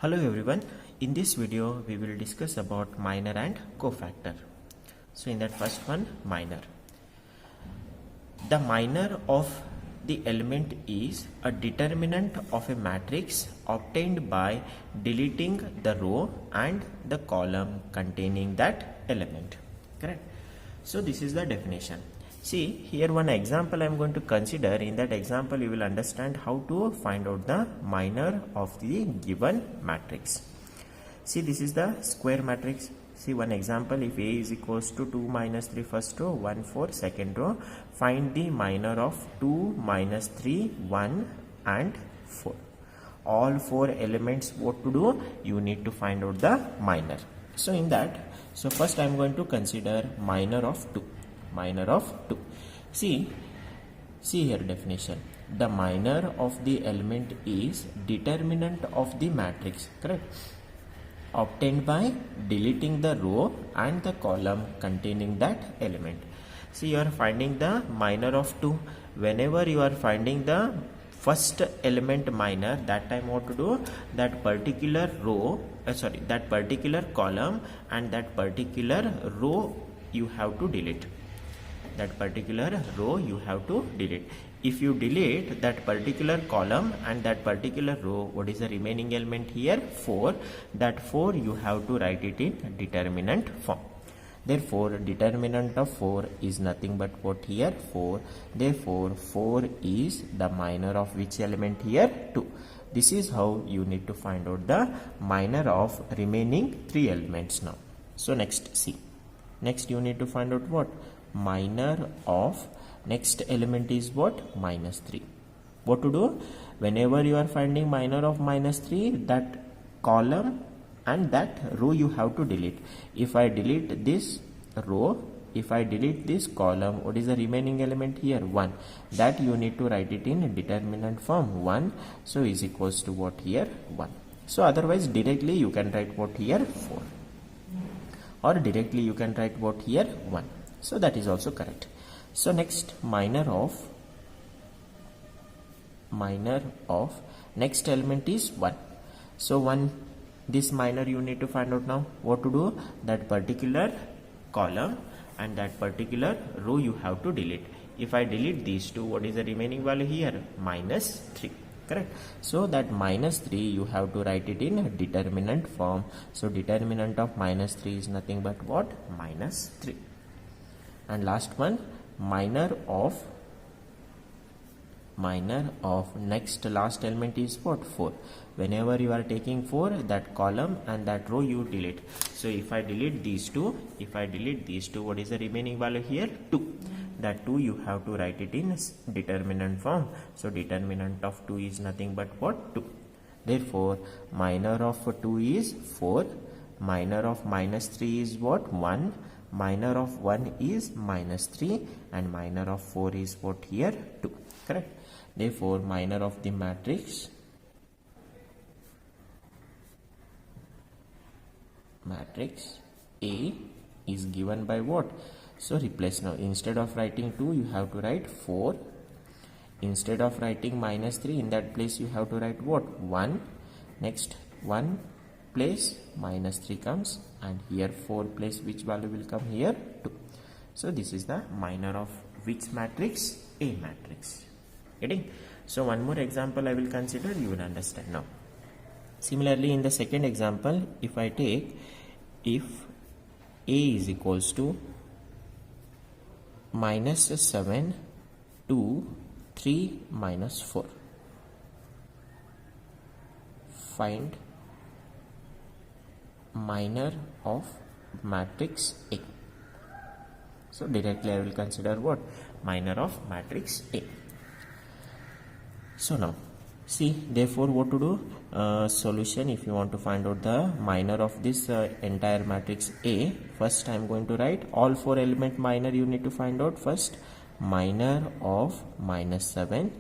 Hello everyone, in this video we will discuss about minor and cofactor. So in that first one, minor. The minor of the element is a determinant of a matrix obtained by deleting the row and the column containing that element. Correct? So this is the definition. See here one example I am going to consider. In that example you will understand how to find out the minor of the given matrix. See, this is the square matrix. See one example, if A is equals to 2 minus 3 first row, 1 4 second row, find the minor of 2 minus 3 1 and 4. All four elements, what to do? You need to find out the minor. So in that, so first I am going to consider minor of 2. Minor of 2. See here definition. The minor of the element is determinant of the matrix, correct, obtained by deleting the row and the column containing that element. See, you are finding the minor of 2. Whenever you are finding the first element minor, that time what to do? That particular row, that particular column and that particular row you have to delete. That particular row you have to delete. If you delete that particular column and that particular row, what is the remaining element here? 4. That 4 you have to write it in determinant form. Therefore determinant of 4 is nothing but what here? 4. Therefore 4 is the minor of which element here? 2. This is how you need to find out the minor of remaining 3 elements now. So next, see. Next you need to find out what? Minor of next element is what? Minus 3. What to do? Whenever you are finding minor of minus 3, that column and that row you have to delete. If I delete this row, if I delete this column, what is the remaining element here? 1. That you need to write it in determinant form. 1. So is equals to what here? 1. So otherwise directly you can write what here? 4. Or directly you can write what here? 1. So that is also correct. So next, minor of next element is 1. So 1, this minor you need to find out now. What to do? That particular column and that particular row you have to delete. If I delete these two, what is the remaining value here? Minus 3. Correct. So that minus 3 you have to write it in determinant form. So determinant of minus 3 is nothing but what? Minus 3. And last one, minor of next last element is what? 4. Whenever you are taking 4, that column and that row you delete. So if I delete these two, what is the remaining value here? 2. That 2 you have to write it in determinant form. So determinant of 2 is nothing but what? 2. Therefore minor of 2 is 4. Minor of minus 3 is what? 1. Minor of 1 is minus 3 and minor of 4 is what here? 2. Correct. Therefore minor of the matrix A is given by what? So replace now. Instead of writing 2 you have to write 4. Instead of writing minus 3, in that place you have to write what? 1. Next 1 place minus 3 comes, and here 4 place which value will come here? 2. So this is the minor of which matrix? A matrix. Getting? So one more example I will consider, you will understand now. Similarly in the second example, if I take, if A is equals to minus 7 2 3 minus 4, find minor of matrix A. So directly I will consider what? Minor of matrix A. So now see, therefore what to do? Solution, if you want to find out the minor of this entire matrix A, first I am going to write all 4 element minor you need to find out. First, minor of minus 7.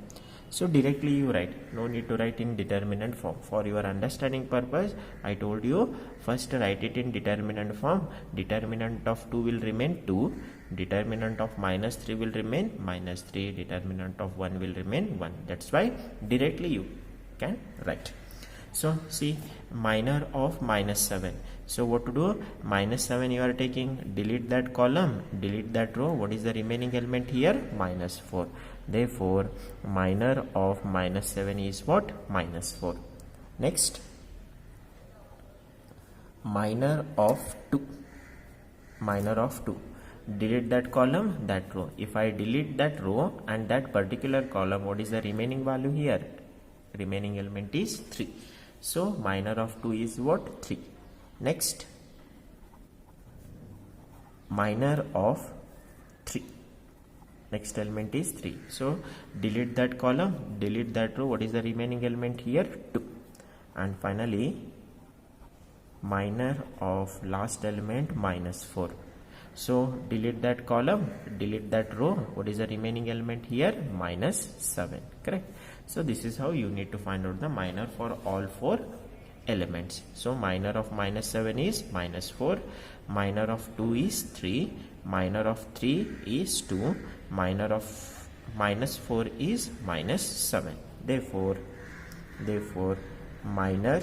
So directly you write, no need to write in determinant form. For your understanding purpose, I told you first write it in determinant form. Determinant of 2 will remain 2. Determinant of minus 3 will remain minus 3. Determinant of 1 will remain 1. That's why directly you can write. So see, minor of minus 7. So what to do? Minus 7 you are taking, delete that column, delete that row. What is the remaining element here? Minus 4. Therefore minor of minus 7 is what? Minus 4. Next, minor of 2. Minor of 2, delete that column, that row. If I delete that row and that particular column, what is the remaining value here? Remaining element is 3. So minor of 2 is what? 3. Next, minor of 3. Next element is 3. So delete that column, delete that row. What is the remaining element here? 2. And finally, minor of last element, minus 4. So delete that column, delete that row. What is the remaining element here? Minus 7. Correct. So this is how you need to find out the minor for all 4 elements. So minor of minus 7 is minus 4, minor of 2 is 3, minor of 3 is 2, minor of minus 4 is minus 7. Therefore minor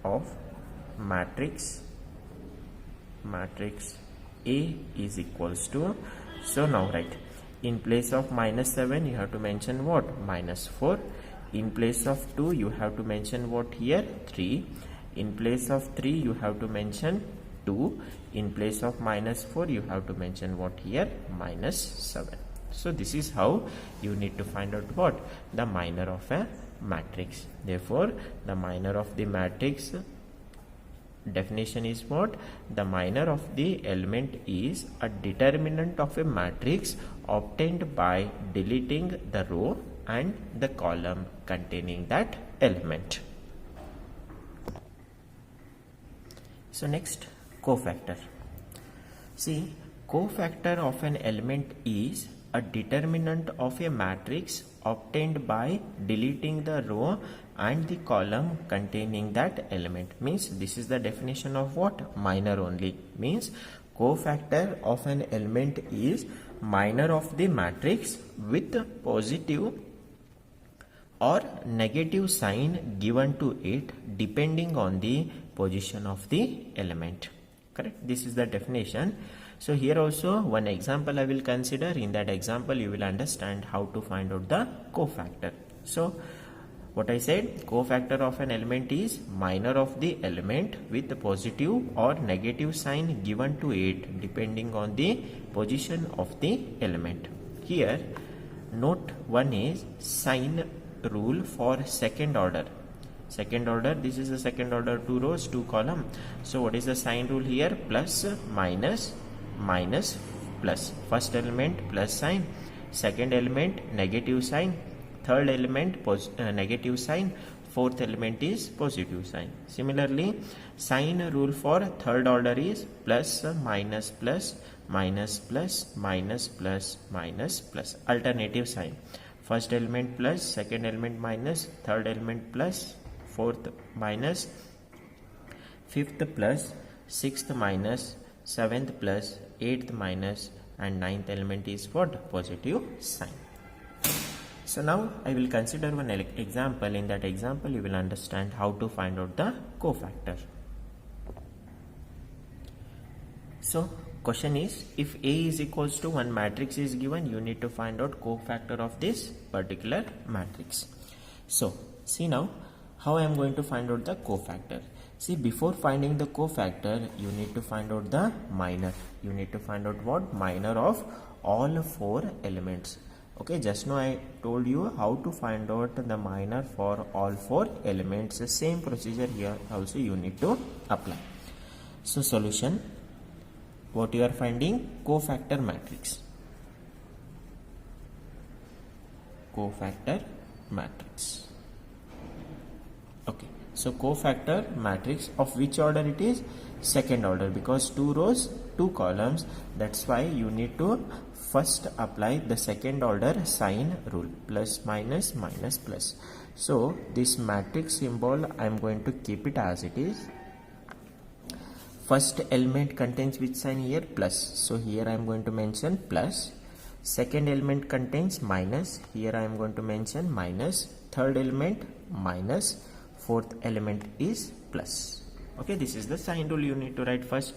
of matrix A is equals to, so now write, in place of minus 7 you have to mention what? Minus 4. In place of 2 you have to mention what here? 3. In place of 3 you have to mention 2. In place of minus 4 you have to mention what here? Minus 7. So this is how you need to find out what? The minor of a matrix. Therefore the minor of the matrix definition is what? The minor of the element is a determinant of a matrix obtained by deleting the row and the column containing that element. So next, cofactor. See, cofactor of an element is a determinant of a matrix obtained by deleting the row and the column containing that element. Means this is the definition of what? Minor only. Means cofactor of an element is minor of the matrix with positive or negative sign given to it depending on the position of the element. Correct? This is the definition. So here also one example I will consider. In that example you will understand how to find out the cofactor. So what I said, cofactor of an element is minor of the element with the positive or negative sign given to it depending on the position of the element. Here note one is sign rule for second order. Second order, this is the second order, 2 rows 2 column. So what is the sign rule here? Plus, minus, minus, plus. First element plus sign, second element negative sign, third element negative sign, fourth element is positive sign. Similarly, sign rule for third order is plus, minus, plus, minus, plus, minus, plus, minus, plus. Alternative sign. First element plus, second element minus, third element plus, fourth minus, fifth plus, sixth minus, seventh plus, eighth minus, and ninth element is what? Positive sign. So now I will consider one example. In that example you will understand how to find out the cofactor. So question is, if A is equals to one matrix is given, you need to find out cofactor of this particular matrix. So see now how I am going to find out the cofactor. See, before finding the cofactor you need to find out the minor. You need to find out what? Minor of all 4 elements. Okay, just now I told you how to find out the minor for all 4 elements. The same procedure here also you need to apply. So solution, what you are finding? Cofactor matrix. Cofactor matrix. Okay, so cofactor matrix of which order it is? Second order, because 2 rows 2 columns, that's why you need to first apply the second order sign rule, plus, minus, minus, plus. So this matrix symbol I am going to keep it as it is. First element contains which sign here? Plus. So here I am going to mention plus. second element contains minus, here I am going to mention minus, third element minus, fourth element is plus. Okay, this is the sign rule you need to write first.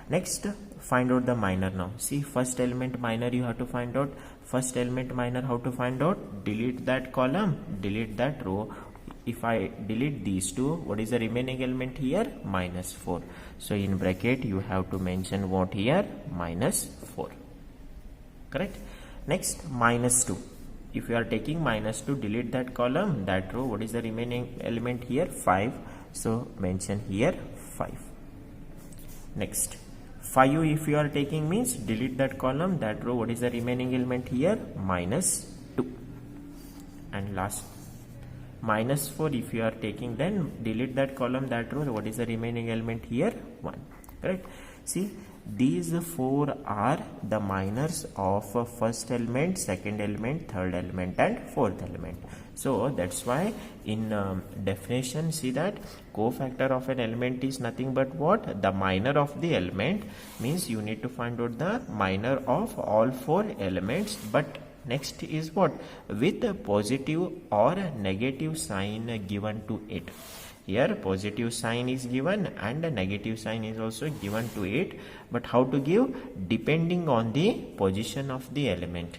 Next, find out the minor now. See, first element minor you have to find out. First element minor, how to find out? Delete that column, delete that row. If I delete these two, what is the remaining element here? Minus 4. So in bracket you have to mention what here? Minus 4. Correct? Next, minus 2. If you are taking minus 2, delete that column, that row. What is the remaining element here? 5. So mention here 5. Next, 5 if you are taking means delete that column, that row. What is the remaining element here? Minus 2. And last, minus 4 if you are taking, then delete that column, that row. What is the remaining element here? 1. Correct? See, these 4 are the minors of first element, second element, third element and fourth element. So that's why in definition, see that cofactor of an element is nothing but what? The minor of the element, means you need to find out the minor of all 4 elements. But next is what? With a positive or a negative sign given to it. Here positive sign is given and a negative sign is also given to it. But how to give? Depending on the position of the element.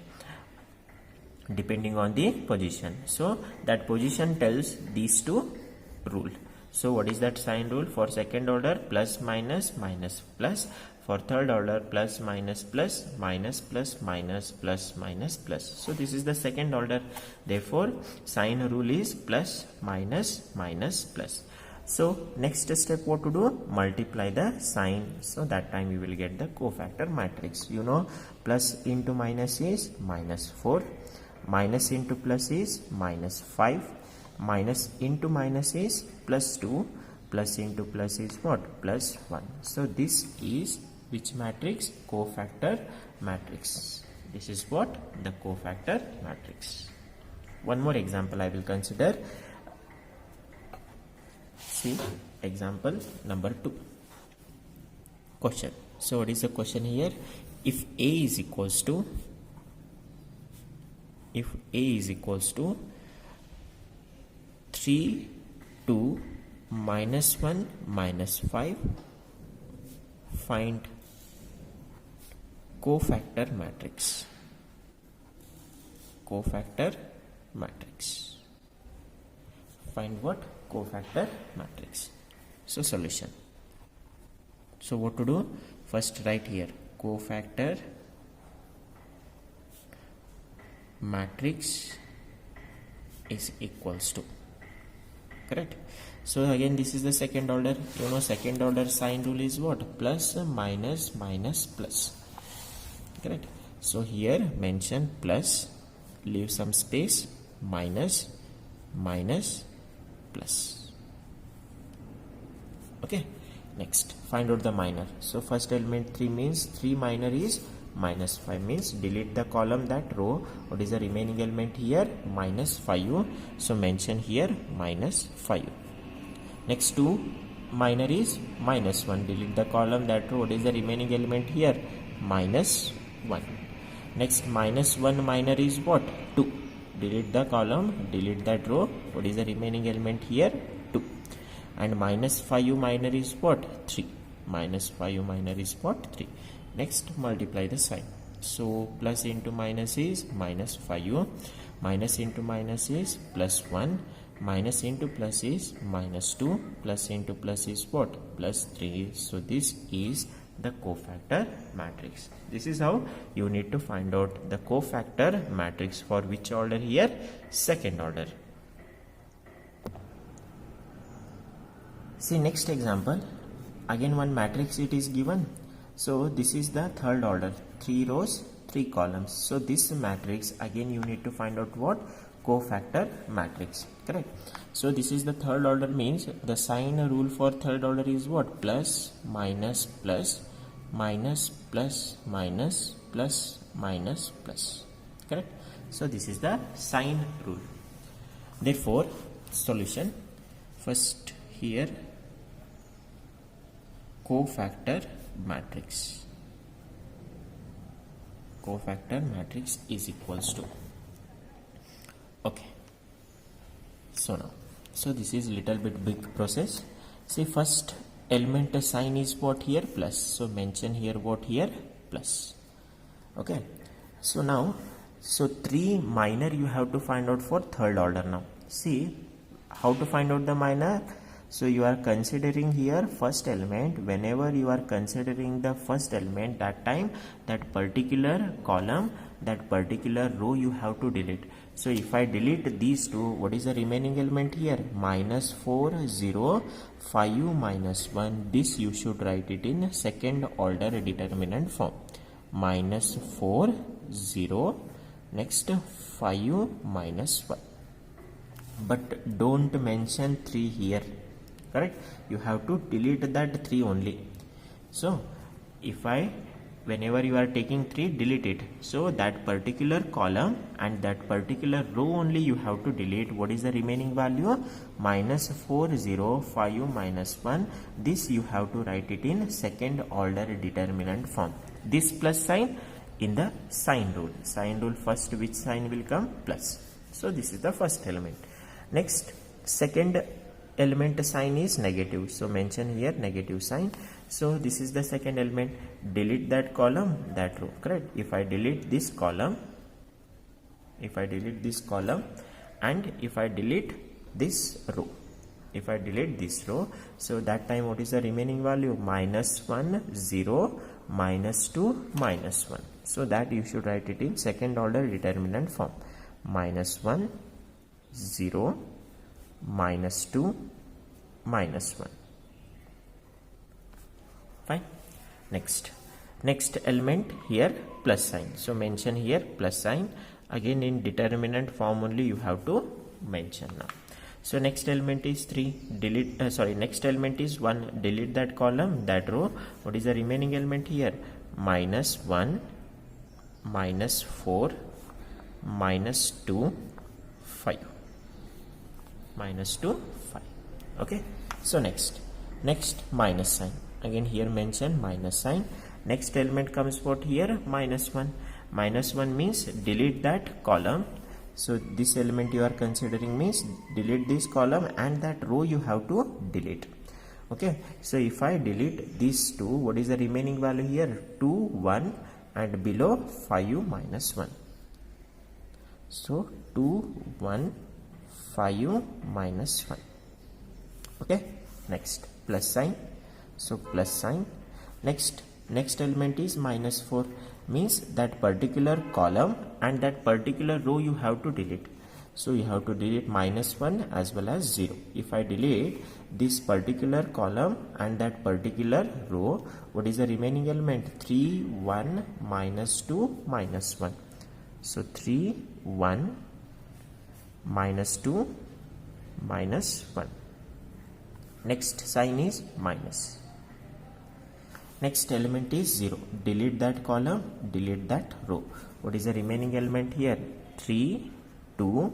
Depending on the position. So that position tells these two rule. So what is that sign rule? For second order, plus minus minus plus. For third order, plus minus plus minus plus minus plus minus plus. So this is the second order. Therefore sign rule is plus minus minus plus. So next step, what to do? Multiply the sign. So that time we will get the cofactor matrix. You know, plus into minus is minus 4. Minus into plus is minus 5. Minus into minus is plus 2. Plus into plus is what? Plus 1. So this is which matrix? Cofactor matrix. This is what? The cofactor matrix. One more example I will consider. See, example number 2. Question. So what is the question here? If A is equals to 3, 2, minus 1, minus 5, find cofactor matrix. Cofactor matrix. Find what? Cofactor matrix. So solution. So what to do? First write here cofactor matrix is equals to. Correct? So again this is the second order. You know second order sign rule is what? Plus minus minus plus. Correct? So here mention plus, leave some space, minus minus plus. Okay, next find out the minor. So first element 3 means 3 minor is minus 5, means delete the column, that row. What is the remaining element here? Minus 5. So mention here minus 5. Next 2 minor is minus 1, delete the column, that row. What is the remaining element here? Minus 1. Next minus 1 minor is what? 2, delete the column, delete that row. What is the remaining element here? 2. And minus 5 minor is what? 3. Minus 5 minor is what? 3. Next multiply the sign. So plus into minus is minus 5, minus into minus is plus 1, minus into plus is minus 2, plus into plus is what? Plus 3. So this is the cofactor matrix. This is how you need to find out the cofactor matrix. For which order here? Second order. See next example. Again one matrix it is given. So this is the third order, 3 rows 3 columns. So this matrix again you need to find out what? Cofactor matrix. Correct? So this is the third order, means the sign rule for third order is what? Plus minus plus minus plus minus plus minus plus. Correct? So this is the sign rule. Therefore solution, first here cofactor matrix. cofactor matrix is equals to. Okay, so now, so this is little bit big process. See, first element sign is what here, plus, so mention here what here, plus. Okay, so now, so 3 minor you have to find out for third order. Now see how to find out the minor. So you are considering here first element. Whenever you are considering the first element, that time that particular column, that particular row you have to delete. So if I delete these two, what is the remaining element here? Minus 4, 0, 5 minus 1. This you should write it in second order determinant form. Minus 4, 0, next 5 minus 1. But don't mention 3 here. Correct? You have to delete that 3 only. So if whenever you are taking 3, delete it. So that particular column and that particular row only you have to delete. What is the remaining value? Minus 4, 0, 5 minus 1. This you have to write it in second order determinant form. This plus sign in the sign rule. Sign rule, first which sign will come? Plus. So this is the first element. Next, second element sign is negative. So mention here negative sign. So this is the second element. Delete that column, that row. Correct? If I delete this column, and if I delete this row, if I delete this row, so that time what is the remaining value? Minus 1, 0, minus 2, minus 1. So that you should write it in second order determinant form. Minus 1, 0, minus 2, minus 1. Fine. Next element here plus sign. So mention here plus sign. Again in determinant form only you have to mention now. So next element is 3. Next element is 1. Delete that column, that row. What is the remaining element here? Minus 1, minus 4, minus 2, 5. Minus 2, 5. Okay. So next minus sign. Again here mention minus sign. Next element comes what here? Minus 1. Minus 1 means delete that column. So this element you are considering means delete this column and that row you have to delete. Okay. So if I delete these two, what is the remaining value here? 2, 1 and below 5 minus 1. So 2, 1, 5 minus 1. Okay. Next plus sign. So plus sign. Next element is minus 4, means that particular column and that particular row you have to delete. So you have to delete minus 1 as well as 0. If I delete this particular column and that particular row, what is the remaining element? 3, 1, minus 2, minus 1. So 3, 1, minus 2, minus 1. Next sign is minus. Next element is 0. Delete that column, delete that row. What is the remaining element here? 3, 2.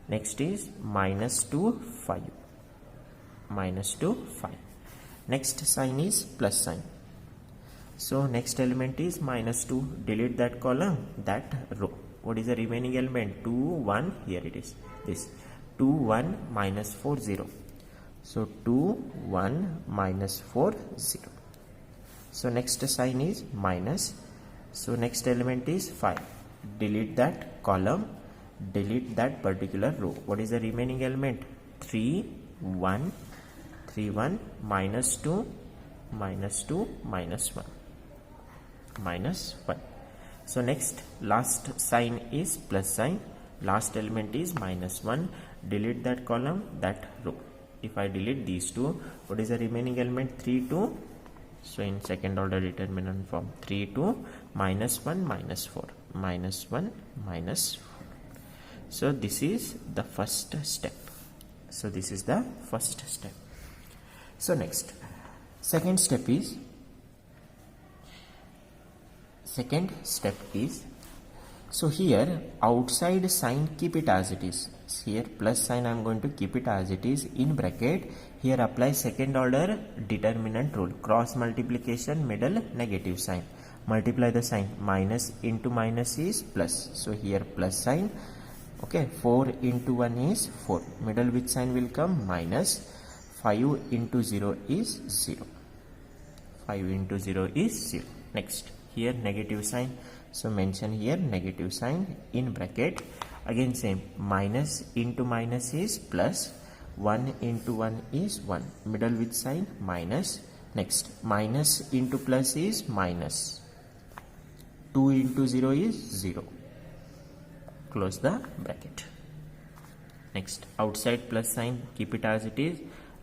Next is minus 2, 5. Minus 2, 5. Next sign is plus sign. So next element is minus 2. Delete that column, that row. What is the remaining element? 2, 1. Here it is. This 2, 1, minus 4, 0. So 2, 1, minus 4, 0. So next sign is minus. So next element is 5. Delete that column, delete that particular row. What is the remaining element? 3, 1, 3, 1, minus 2, minus 2, minus 1. Minus 1. So next last sign is plus sign. Last element is minus 1. Delete that column, that row. If I delete these two, what is the remaining element? 3, 2. So in second order determinant form, 3, 2, minus 1, minus 4, minus 1, minus 4. So this is the first step. So this is the first step. So next, second step is, so here outside sign keep it as it is. Here plus sign I am going to keep it as it is in bracket. Here apply second order determinant rule, cross multiplication, middle negative sign. multiply the sign, minus into minus is plus, so here plus sign. Okay, 4 into 1 is 4, middle which sign will come, minus. 5 into 0 is 0, 5 into 0 is 0. Next, here negative sign, so mention here negative sign in bracket. Again same, minus into minus is plus, 1 into 1 is 1, middle which sign, minus. Next, minus into plus is minus, 2 into 0 is 0, close the bracket. Next, outside plus sign, keep it as it is,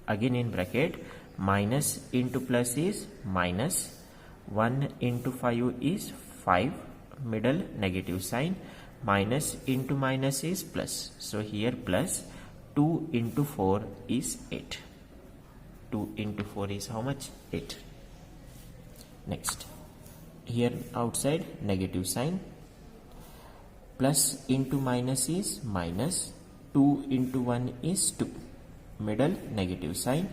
again in bracket. Minus into plus is minus, 1 into 5 is 5, middle negative sign, minus into minus is plus, so here plus. 2 into 4 is 8, 2 into 4 is how much? 8. Next, here outside negative sign, plus into minus is minus, 2 into 1 is 2, middle negative sign,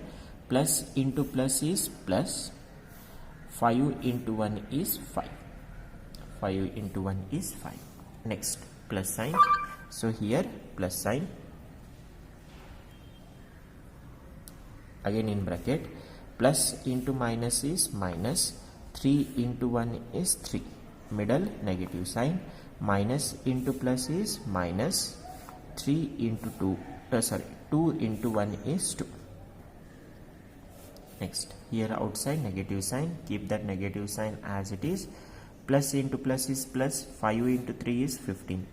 plus into plus is plus, 5 into 1 is 5, 5 into 1 is 5. Next, plus sign, so here plus sign, again in bracket. Plus into minus is minus, 3 into 1 is 3, middle negative sign, minus into plus is minus, 3 into 2, 2 into 1 is 2. Next, here outside negative sign, keep that negative sign as it is. Plus into plus is plus, 5 into 3 is 15,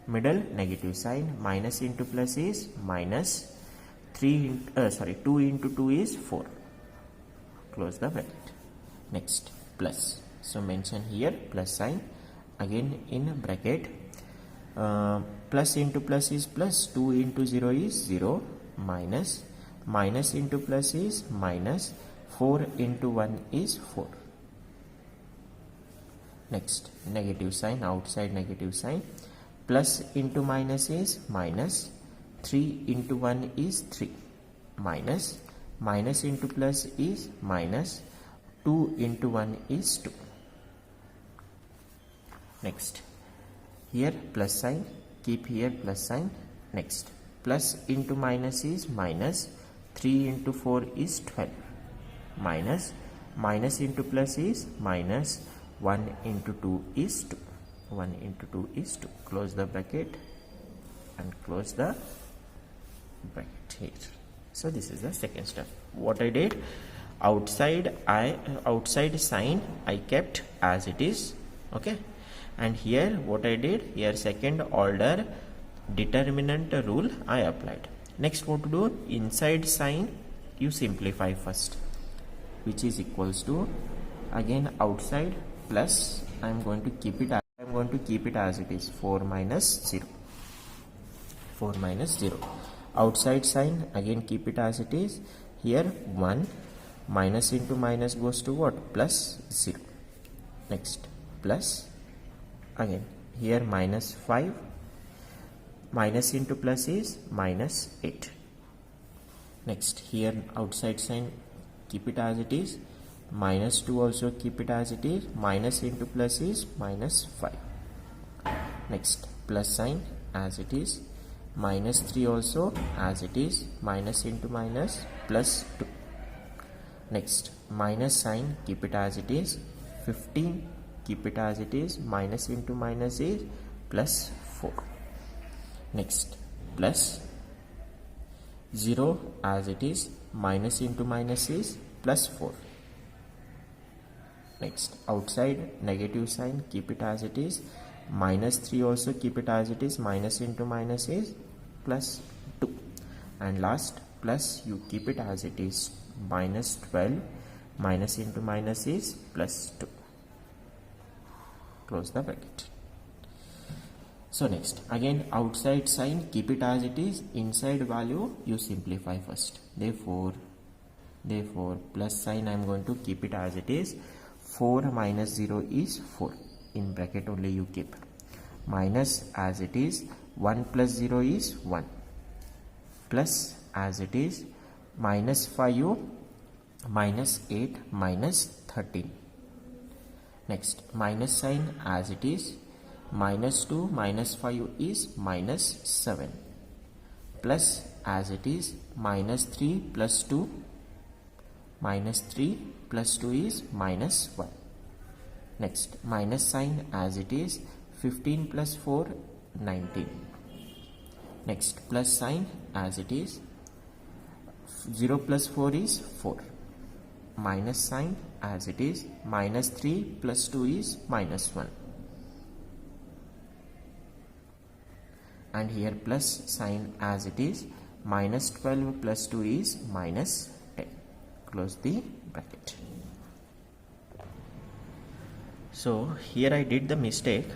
middle negative sign, minus into plus is minus, 2 into 2 is 4, close the bracket. Next, plus, so mention here plus sign, again in bracket. Plus into plus is plus, 2 into 0 is 0, minus, minus into plus is minus, 4 into 1 is 4. Next, negative sign, outside negative sign, plus into minus is minus, 3 into 1 is 3, minus, minus into plus is minus, 2 into 1 is 2. Next, here plus sign, keep here plus sign. Next, plus into minus is minus, 3 into 4 is 12, minus, minus into plus is minus, 1 into 2 is 2, 1 into 2 is 2, close the bracket and close the bracket here. So this is the second step. What I did, outside sign I kept as it is, okay, and here what I did, here second order determinant rule I applied. Next, what to do, inside sign you simplify first, which is equals to, again outside plus, I am going to keep it as it is, 4 minus 0, 4 minus 0. Outside sign, again keep it as it is. Here 1, minus into minus goes to what? Plus 0. Next, plus, again here minus 5, minus into plus is minus 8. Next, here outside sign keep it as it is. Minus 2 also keep it as it is. Minus into plus is minus 5. Next, plus sign as it is. Minus 3 also as it is. Minus into minus plus 2. Next, minus sign keep it as it is. 15 keep it as it is. Minus into minus is plus 4. Next, plus 0 as it is. Minus into minus is plus 4. Next, outside negative sign keep it as it is. Minus 3 also keep it as it is. Minus into minus is plus 2. And last, plus you keep it as it is. Minus 12, minus into minus is plus 2. Close the bracket. So next, again outside sign keep it as it is. Inside value you simplify first. Therefore plus sign I am going to keep it as it is. 4 minus 0 is 4. In bracket only you keep. Minus as it is. 1 plus 0 is 1. Plus as it is. Minus 5, minus 8, minus 13. Next, minus sign as it is. Minus 2 minus 5 is minus 7. Plus as it is, minus 3 plus 2. Minus 3 plus 2 is minus 1. Next, minus sign as it is. 15 plus 4, 19. Next, plus sign as it is. 0 plus 4 is 4. Minus sign as it is. Minus 3 plus 2 is minus 1. And here plus sign as it is. Minus 12 plus 2 is minus 10. Close the bracket. So here I did the mistake.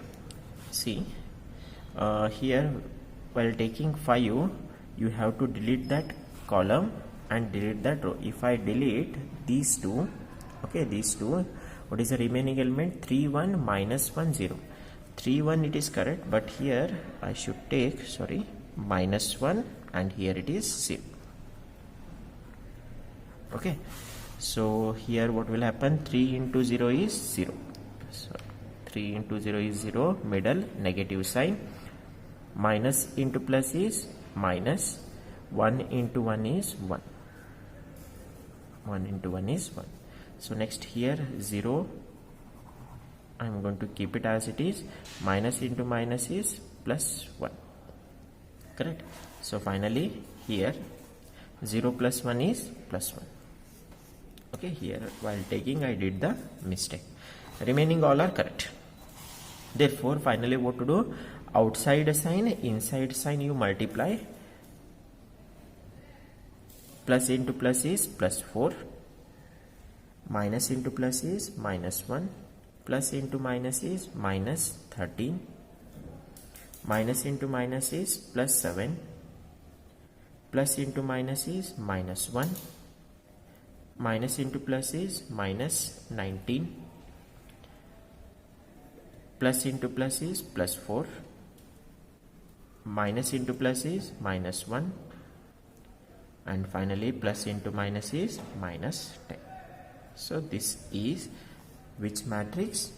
See, here while taking 5, you have to delete that column and delete that row. If I delete these two, okay, these two, what is the remaining element? 3 1 minus 1 0. 3 1 it is correct, but here I should take, sorry, minus 1 and here it is 0. Okay, so here what will happen? 3 into 0 is 0. So 3 into 0 is 0, middle negative sign. Minus into plus is minus. 1 into 1 is 1. 1 into 1 is 1. So next here 0, I am going to keep it as it is. Minus into minus is plus 1. Correct. So finally here 0 plus 1 is plus 1. Okay, here while taking I did the mistake. Remaining all are correct. Therefore finally what to do? Outside sign, inside sign you multiply. Plus into plus is plus 4. Minus into plus is minus 1. Plus into minus is minus 13. Minus into minus is plus 7. Plus into minus is minus 1. Minus into plus is minus 19. Plus into plus is plus 4. Minus into plus is minus 1. And finally plus into minus is minus 10. So this is which matrix?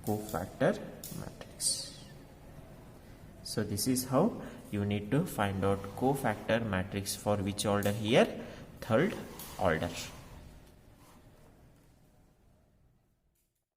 Cofactor matrix. So this is how you need to find out cofactor matrix for which order here? Third order.